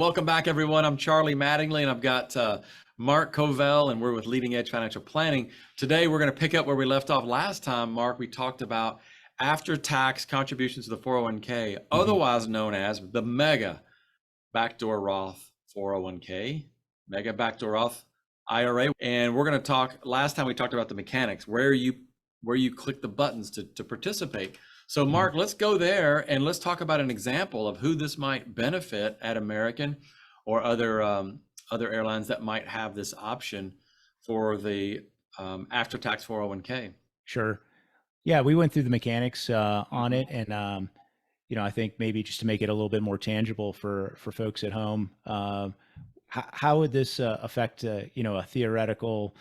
Welcome back, everyone. I'm Charlie Mattingly, and I've got Mark Covell, and we're with Leading Edge Financial Planning. Today, we're going to pick up where we left off last time. Mark, we talked about after-tax contributions to the 401k, otherwise known as the Mega Backdoor Roth 401k, Mega Backdoor Roth IRA. And we're going to talk, last time we talked about the mechanics, where you click the buttons to participate. So Mark, let's go there and let's talk about an example of who this might benefit at American or other airlines that might have this option for the after-tax 401k. Sure. Yeah, we went through the mechanics on it, and I think maybe just to make it a little bit more tangible for folks at home, how would this affect a theoretical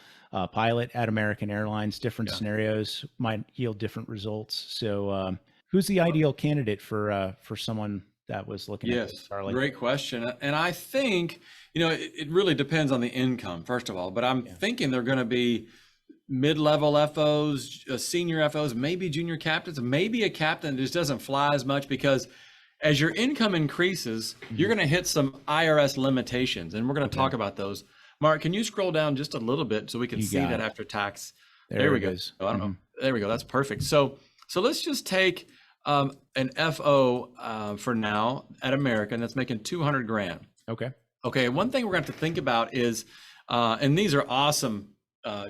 pilot at American Airlines? Different scenarios might yield different results. So, who's the ideal candidate for someone that was looking at this, Charlie? Great question. And I think it really depends on the income, first of all. But I'm thinking they're going to be mid-level FOs, senior FOs, maybe junior captains, maybe a captain that just doesn't fly as much, because as your income increases, you're going to hit some IRS limitations, and we're going to talk about those. Mark, can you scroll down just a little bit so we can see that after tax? There we go. Oh, I don't know. There we go. That's perfect. So let's just take an FO for now at American that's making 200 grand. Okay. One thing we're going to have to think about is, and these are awesome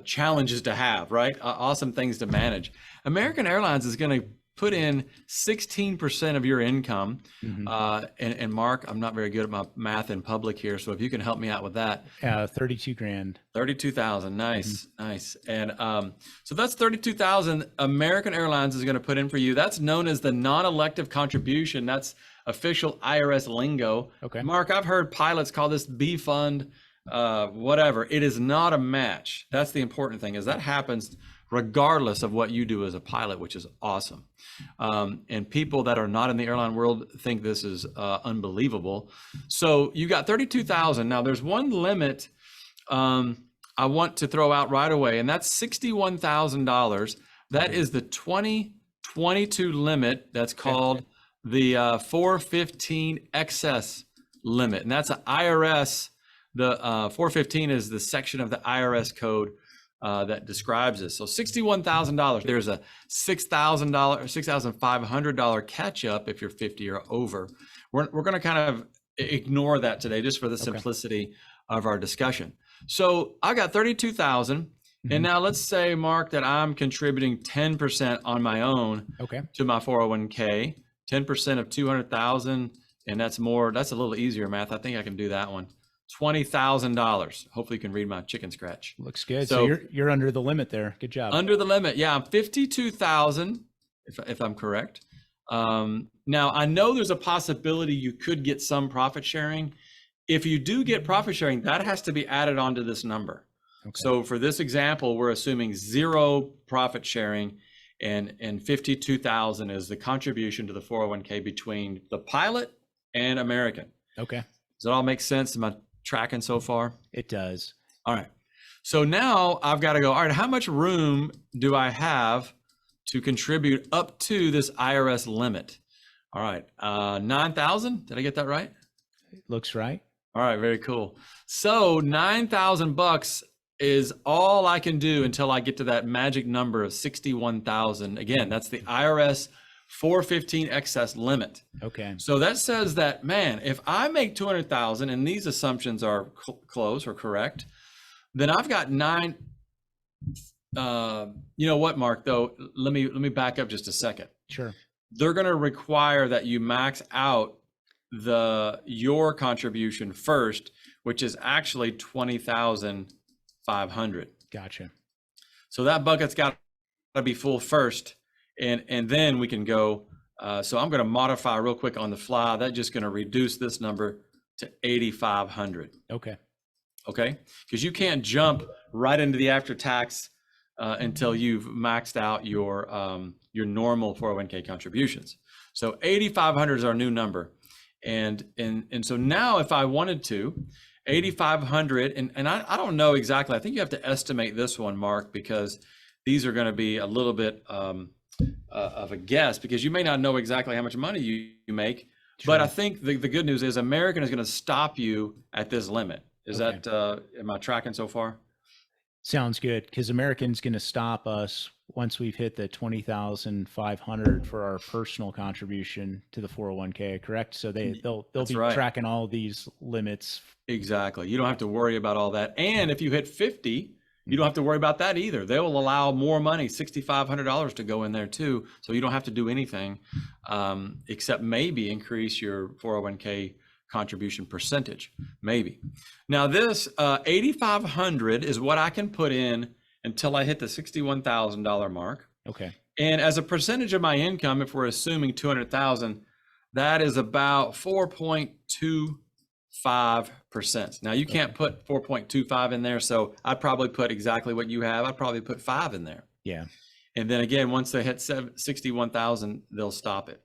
challenges to have, right? Awesome things to manage. American Airlines is going to put in 16% of your income. And Mark, I'm not very good at my math in public here, so if you can help me out with that. 32 grand. 32,000. Nice. And so that's 32,000 American Airlines is going to put in for you. That's known as the non-elective contribution. That's official IRS lingo. Okay. Mark, I've heard pilots call this B fund, whatever. It is not a match. That's the important thing, is that happens regardless of what you do as a pilot, which is awesome. And people that are not in the airline world think this is unbelievable. So you got 32,000. Now there's one limit I want to throw out right away, and that's $61,000. That is the 2022 limit. That's called the 415 excess limit. And that's an IRS. The 415 is the section of the IRS code that describes this. So $61,000. There's a $6,000, $6,500 catch up if you're 50 or over. We're going to kind of ignore that today just for the simplicity of our discussion. So I got 32,000, and now let's say, Mark, that I'm contributing 10% on my own to my 401k. 10% of 200,000, and that's more. That's a little easier math. I think I can do that one. $20,000. Hopefully you can read my chicken scratch. Looks good. So you're under the limit there. Good job. Under the limit. Yeah, I'm 52,000 if I'm correct. Now I know there's a possibility you could get some profit sharing. If you do get profit sharing, that has to be added onto this number. So for this example, we're assuming 0 profit sharing, and 52,000 is the contribution to the 401k between the pilot and American. Okay. Does that all make sense? Am I tracking so far? It does. All right. So now I've got to go, all right, how much room do I have to contribute up to this IRS limit? All right. 9,000. Did I get that right? It looks right. All right. Very cool. So $9,000 is all I can do until I get to that magic number of 61,000. Again, that's the IRS 415 excess limit. Okay. So that says that, man, if I make 200,000 and these assumptions are close or correct, then I've got nine. You know what, Mark, though, let me back up just a second. Sure. They're going to require that you max out your contribution first, which is actually 20,500. Gotcha. So that bucket's got to be full first. And then we can go, so I'm going to modify real quick on the fly. That's just going to reduce this number to 8,500. Okay. Because you can't jump right into the after-tax until you've maxed out your normal 401k contributions. So 8,500 is our new number. And so now if I wanted to, 8,500, and I don't know exactly, I think you have to estimate this one, Mark, because these are going to be a little bit of a guess, because you may not know exactly how much money you make, But I Sure. think the good news is American is going to stop you at this limit. Is Okay. that, am I tracking so far? Sounds good. Because American's going to stop us once we've hit the 20,500 for our personal contribution to the 401k. Correct. So they'll That's be right. tracking all these limits. Exactly. You don't have to worry about all that. And if you hit 50, you don't Mhm. have to worry about that either. They will allow more money, $6,500 to go in there too. So you don't have to do anything except maybe increase your 401k contribution percentage, maybe. Now this 8,500 is what I can put in until I hit the $61,000 mark. Okay. And as a percentage of my income, if we're assuming 200,000, that is about 4.25%. Now you can't Okay. put 4.25 in there, so I'd probably put exactly what you have. I'd probably put 5 in there. Yeah. And then again, once they hit 61,000, they'll stop it.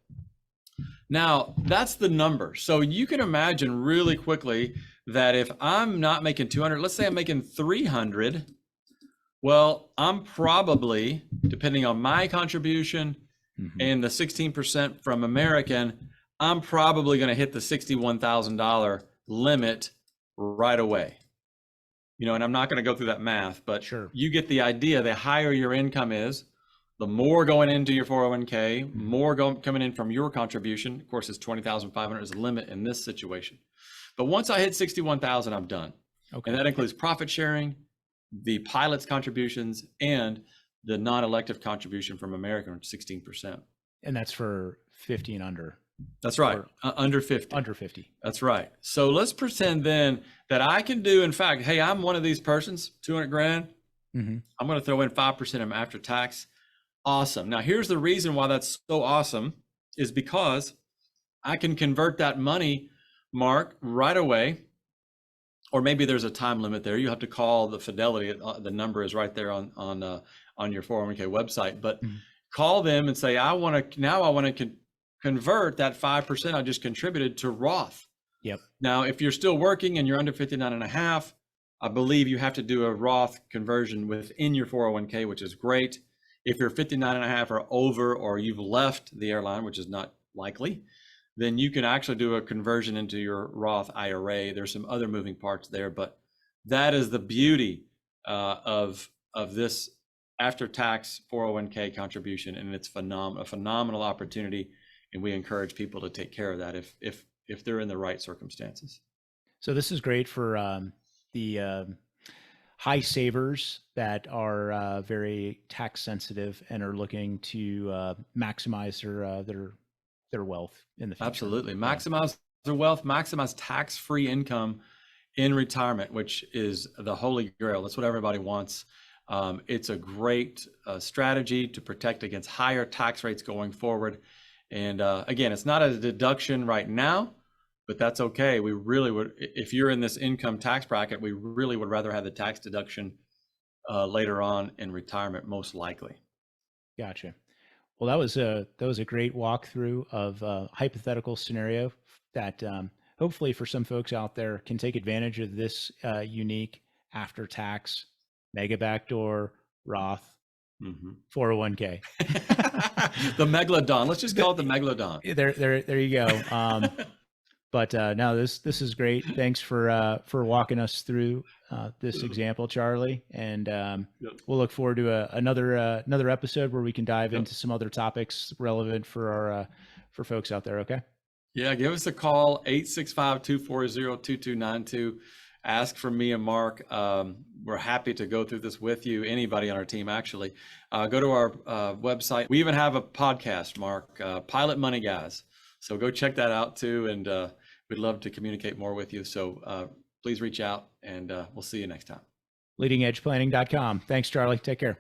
Now, that's the number. So you can imagine really quickly that if I'm not making 200, let's say I'm making 300, well, I'm probably, depending on my contribution Hmm. and the 16% from American, I'm probably going to hit the $61,000 limit right away. You know, and I'm not going to go through that math, but Sure. you get the idea. The higher your income is, the more going into your 401k, Mhm. more coming in from your contribution. Of course, it's 20,500 is the limit in this situation. But once I hit 61,000, I'm done. Okay. And that includes profit sharing, the pilot's contributions, and the non-elective contribution from American, 16%. And that's for 50 and under. That's right, Or under 50. under 50. That's right. So let's pretend then that I can do, in fact, hey, I'm one of these persons, 200 grand. Hmm. I'm going to throw in 5% of after tax. Awesome. Now, here's the reason why that's so awesome is because I can convert that money, Mark, right away. Or maybe there's a time limit there. You have to call the Fidelity. The number is right there on your 401k website. But Hmm. call them and say, I want to convert that 5% I just contributed to Roth. Yep. Now, if you're still working and you're under 59 and a half, I believe you have to do a Roth conversion within your 401k, which is great. If you're 59 and a half or over, or you've left the airline, which is not likely, then you can actually do a conversion into your Roth IRA. There's some other moving parts there, but that is the beauty of this after-tax 401k contribution, and it's a phenomenal opportunity, and we encourage people to take care of that if they're in the right circumstances. So this is great for the high savers that are very tax sensitive and are looking to maximize their wealth in the future. Absolutely. Yeah. Maximize their wealth, maximize tax-free income in retirement, which is the holy grail. That's what everybody wants. It's a great strategy to protect against higher tax rates going forward. And again, it's not a deduction right now, but that's okay. We really would, if you're in this income tax bracket, we really would rather have the tax deduction later on in retirement, most likely. Gotcha. Well, that was a great walkthrough of a hypothetical scenario that hopefully for some folks out there can take advantage of this unique after tax mega backdoor Roth Mm-hmm. 401k. The megalodon. Let's just call it the megalodon. There you go. But no, this is great. Thanks for walking us through this example, Charlie. And Yep. we'll look forward to another episode where we can dive Yep. into some other topics relevant for our for folks out there. Okay. Yeah, give us a call, 865-240-2292. Ask for me and Mark. We're happy to go through this with you, anybody on our team, actually. Go to our website. We even have a podcast, Mark, Pilot Money Guys. So go check that out too, and we'd love to communicate more with you. So please reach out, and we'll see you next time. Leadingedgeplanning.com. Thanks, Charlie. Take care.